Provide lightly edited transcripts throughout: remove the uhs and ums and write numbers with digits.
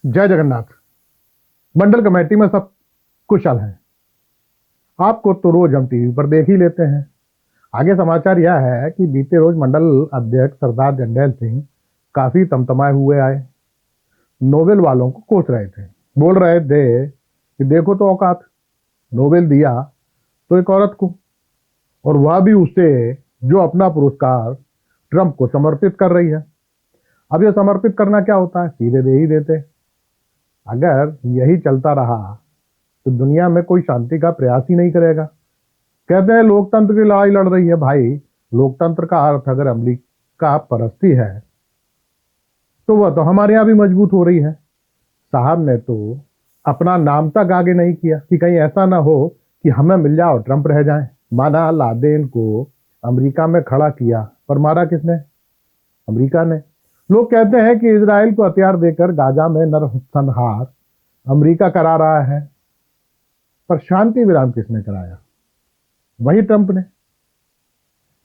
जय जगन्नाथ। मंडल कमेटी में सब कुशल हैं। आपको तो रोज हम टीवी पर देख ही लेते हैं। आगे समाचार यह है कि बीते रोज मंडल अध्यक्ष सरदार जंडैल सिंह काफी तमतमाए हुए आए। नोबेल वालों को कोस रहे थे, बोल रहे थे कि देखो तो औकात, नोबेल दिया तो एक औरत को, और वह भी उसे जो अपना पुरस्कार ट्रंप को समर्पित कर रही है। अब यह समर्पित करना क्या होता है, सीधे दे ही देते। अगर यही चलता रहा तो दुनिया में कोई शांति का प्रयास ही नहीं करेगा। कहते हैं लोकतंत्र की लड़ाई लड़ रही है। भाई, लोकतंत्र का अर्थ अगर अमेरिका परस्ती है तो वह तो हमारे यहाँ भी मजबूत हो रही है। साहब ने तो अपना नाम तक आगे नहीं किया कि कहीं ऐसा ना हो कि हमें मिल जाओ ट्रंप रह जाए। माना लादेन को अमेरिका में खड़ा किया, पर मारा किसने? अमेरिका ने। लोग कहते हैं कि इजराइल को हथियार देकर गाजा में नरसंहार अमेरिका करा रहा है, पर शांति विराम किसने कराया? वही ट्रंप ने।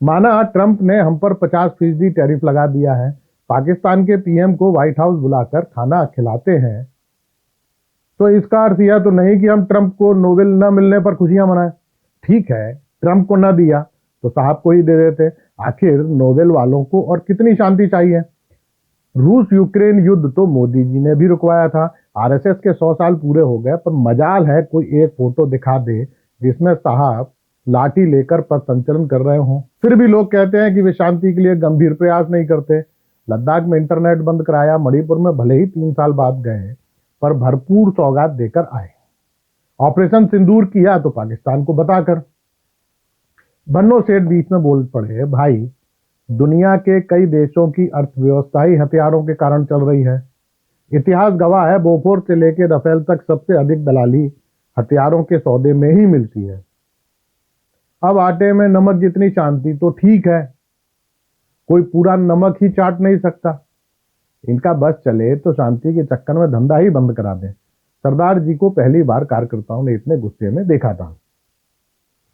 माना ट्रंप ने हम पर 50% टैरिफ लगा दिया है, पाकिस्तान के पीएम को व्हाइट हाउस बुलाकर खाना खिलाते हैं, तो इसका अर्थ यह तो नहीं कि हम ट्रंप को नोबेल न मिलने पर खुशियां मनाएं। ठीक है, ट्रंप को न दिया तो साहब को ही दे देते। आखिर नोबेल वालों को और कितनी शांति चाहिए? रूस यूक्रेन युद्ध तो मोदी जी ने भी रुकवाया था। आरएसएस के 100 साल पूरे हो गए, पर मजाल है कोई एक फोटो दिखा दे जिसमें साहब लाठी लेकर पथ संचलन कर रहे हों। फिर भी लोग कहते हैं कि वे शांति के लिए गंभीर प्रयास नहीं करते। लद्दाख में इंटरनेट बंद कराया, मणिपुर में भले ही 3 साल बाद गए, पर भरपूर सौगात देकर आए। ऑपरेशन सिंदूर किया तो पाकिस्तान को बताकर। बन्नो सेठ बीच में बोल पड़े, भाई दुनिया के कई देशों की अर्थव्यवस्था ही हथियारों के कारण चल रही है। इतिहास गवाह है, बोफोर्स से लेकर राफेल तक सबसे अधिक दलाली हथियारों के सौदे में ही मिलती है। अब आटे में नमक जितनी शांति तो ठीक है, कोई पूरा नमक ही चाट नहीं सकता। इनका बस चले तो शांति के चक्कर में धंधा ही बंद करा दें। सरदार जी को पहली बार कार्यकर्ताओं ने इतने गुस्से में देखा था।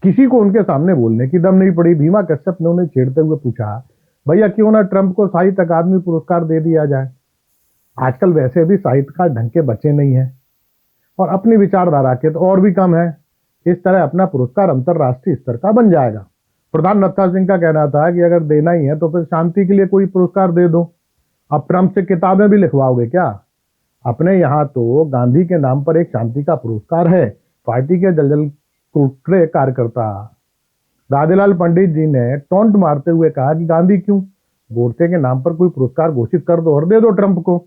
किसी को उनके सामने बोलने की दम नहीं पड़ी। भीमा कश्यप ने उन्हें छेड़ते हुए पूछा, भैया क्यों ना ट्रंप को साहित्य अकादमी पुरस्कार दे दिया जाए? आजकल वैसे भी साहित्यकार ढंग के बचे नहीं है, और अपनी विचारधारा के तो और भी कम है। इस तरह अपना पुरस्कार अंतरराष्ट्रीय स्तर का बन जाएगा। प्रधान नत्था सिंह का कहना था कि अगर देना ही है तो फिर शांति के लिए कोई पुरस्कार दे दो। अब ट्रंप से किताबें भी लिखवाओगे क्या? अपने यहाँ तो गांधी के नाम पर एक शांति का पुरस्कार है। पार्टी के जलजल कुटरे कार्यकर्ता राधेलाल पंडित जी ने टोंट मारते हुए कहा कि गांधी क्यों, गोडसे के नाम पर कोई पुरस्कार घोषित कर दो और दे दो ट्रंप को।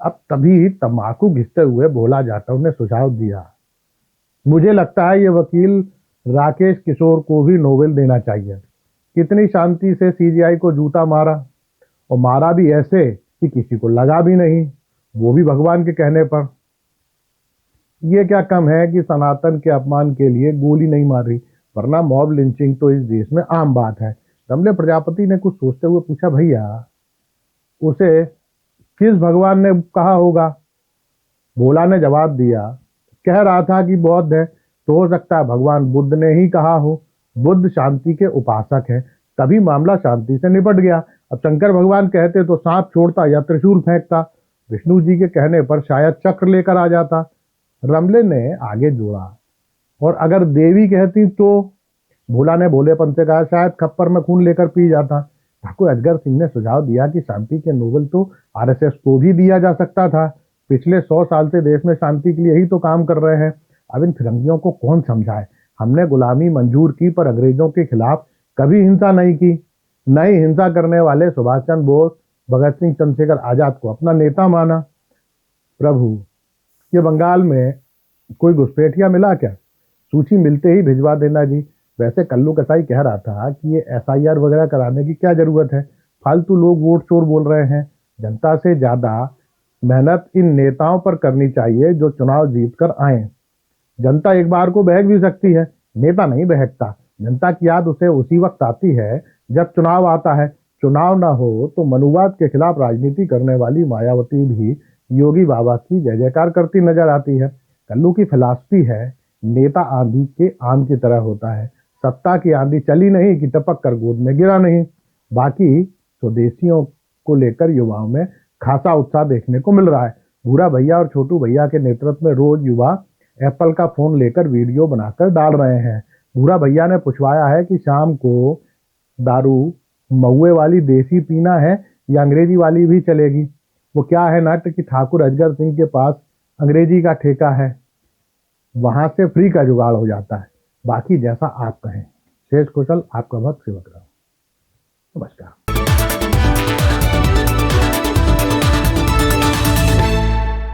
अब तभी तम्बाकू घिसते हुए भोला जाटव ने सुझाव दिया, मुझे लगता है ये वकील राकेश किशोर को भी नोबेल देना चाहिए। कितनी शांति से सीजीआई को जूता मारा, और मारा भी ऐसे कि किसी को लगा भी नहीं, वो भी भगवान के कहने पर। ये क्या कम है कि सनातन के अपमान के लिए गोली नहीं मारी, वरना मॉब लिंचिंग तो इस देश में आम बात है। रमले प्रजापति ने कुछ सोचते हुए पूछा, भैया उसे किस भगवान ने कहा होगा? भोला ने जवाब दिया, कह रहा था कि बौद्ध है, तो हो सकता है भगवान बुद्ध ने ही कहा हो। बुद्ध शांति के उपासक है, तभी मामला शांति से निपट गया। अब शंकर भगवान कहते तो सांप छोड़ता या त्रिशूल फेंकता। विष्णु जी के कहने पर शायद चक्र लेकर आ जाता। रमले ने आगे जोड़ा, और अगर देवी कहती तो? भोला ने भोलेपन से कहा, शायद खप्पर में खून लेकर पी जाता। ठाकुर अजगर सिंह ने सुझाव दिया कि शांति के नोबेल तो आरएसएस को भी दिया जा सकता था। पिछले 100 साल से देश में शांति के लिए ही तो काम कर रहे हैं। अब इन फिरंगियों को कौन समझाए? हमने गुलामी मंजूर की, पर अंग्रेजों के खिलाफ कभी हिंसा नहीं की। नई हिंसा करने वाले सुभाष चंद्र बोस, भगत सिंह, चंद्रशेखर आजाद को अपना नेता माना। प्रभु, ये बंगाल में कोई घुसपैठिया मिला क्या? सूची मिलते ही भिजवा देना जी। वैसे कल्लू कसाई कह रहा था कि ये एसआईआर वगैरह कराने की क्या जरूरत है, फालतू लोग वोट चोर बोल रहे हैं। जनता से ज्यादा मेहनत इन नेताओं पर करनी चाहिए जो चुनाव जीत कर आए। जनता एक बार को बहक भी सकती है, नेता नहीं बहकता। जनता की याद उसे उसी वक्त आती है जब चुनाव आता है। चुनाव ना हो तो मनुवाद के खिलाफ राजनीति करने वाली मायावती भी योगी बाबा की जय जयकार करती नजर आती है। कल्लू की फिलॉसफी है, नेता आंधी के आम की तरह होता है। सत्ता की आंधी चली नहीं कि टपक कर गोद में गिरा नहीं। बाकी स्वदेशियों को लेकर युवाओं में खासा उत्साह देखने को मिल रहा है। भूरा भैया और छोटू भैया के नेतृत्व में रोज युवा एप्पल का फोन लेकर वीडियो बनाकर डाल रहे हैं। भूरा भैया ने पूछवाया है कि शाम को दारू महुए वाली देसी पीना है या अंग्रेजी वाली भी चलेगी। वो क्या है नाट्य कि ठाकुर अजगर सिंह के पास अंग्रेजी का ठेका है, वहां से फ्री का जुगाड़ हो जाता है। बाकी जैसा आप कहें। शेष कुशल आपका भक्त सेवक रहा।